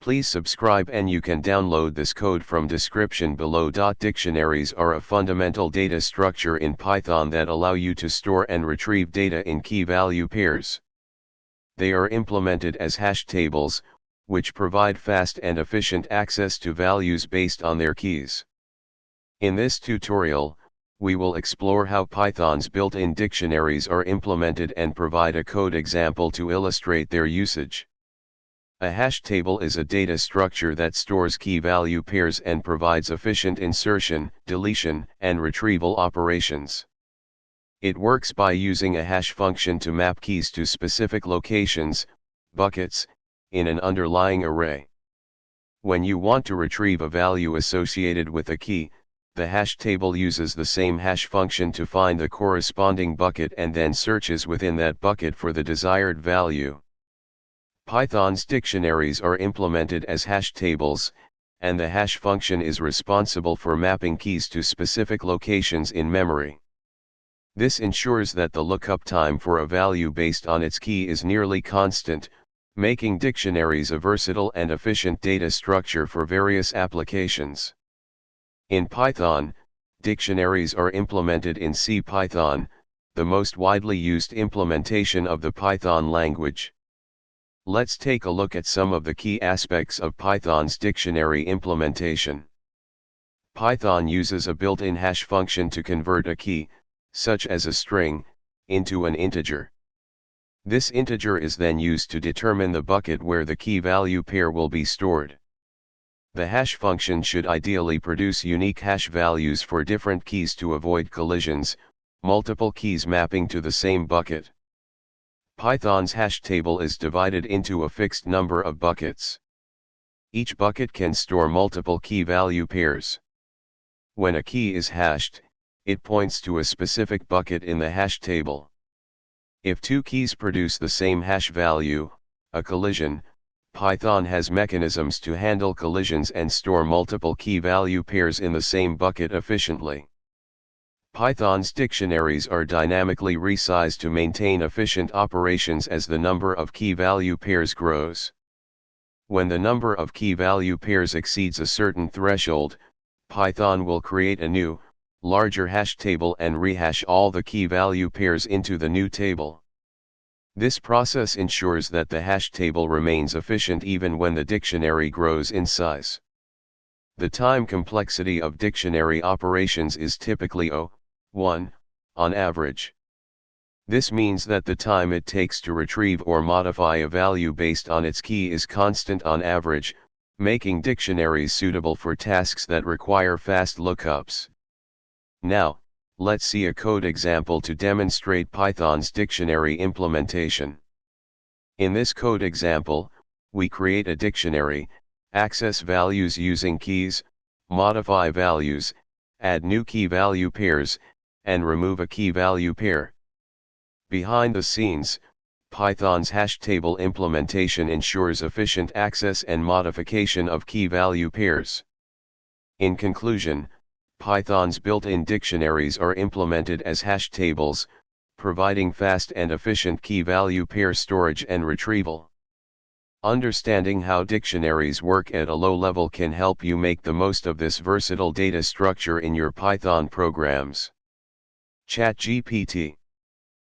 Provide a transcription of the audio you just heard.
Please subscribe and you can download this code from description below. Dictionaries are a fundamental data structure in Python that allow you to store and retrieve data in key-value pairs. They are implemented as hash tables, which provide fast and efficient access to values based on their keys. In this tutorial, we will explore how Python's built-in dictionaries are implemented and provide a code example to illustrate their usage. A hash table is a data structure that stores key-value pairs and provides efficient insertion, deletion, and retrieval operations. It works by using a hash function to map keys to specific locations, buckets, in an underlying array. When you want to retrieve a value associated with a key, the hash table uses the same hash function to find the corresponding bucket and then searches within that bucket for the desired value. Python's dictionaries are implemented as hash tables, and the hash function is responsible for mapping keys to specific locations in memory. This ensures that the lookup time for a value based on its key is nearly constant, making dictionaries a versatile and efficient data structure for various applications. In Python, dictionaries are implemented in CPython, the most widely used implementation of the Python language. Let's take a look at some of the key aspects of Python's dictionary implementation. Python uses a built-in hash function to convert a key, such as a string, into an integer. This integer is then used to determine the bucket where the key-value pair will be stored. The hash function should ideally produce unique hash values for different keys to avoid collisions, multiple keys mapping to the same bucket. Python's hash table is divided into a fixed number of buckets. Each bucket can store multiple key-value pairs. When a key is hashed, it points to a specific bucket in the hash table. If two keys produce the same hash value, a collision, Python has mechanisms to handle collisions and store multiple key-value pairs in the same bucket efficiently. Python's dictionaries are dynamically resized to maintain efficient operations as the number of key-value pairs grows. When the number of key-value pairs exceeds a certain threshold, Python will create a new, larger hash table and rehash all the key-value pairs into the new table. This process ensures that the hash table remains efficient even when the dictionary grows in size. The time complexity of dictionary operations is typically O(1) on average. This means that the time it takes to retrieve or modify a value based on its key is constant on average, making dictionaries suitable for tasks that require fast lookups. Now, let's see a code example to demonstrate Python's dictionary implementation. In this code example, we create a dictionary, access values using keys, modify values, add new key-value pairs, and remove a key-value pair. Behind the scenes, Python's hash table implementation ensures efficient access and modification of key-value pairs. In conclusion, Python's built-in dictionaries are implemented as hash tables, providing fast and efficient key-value pair storage and retrieval. Understanding how dictionaries work at a low level can help you make the most of this versatile data structure in your Python programs. ChatGPT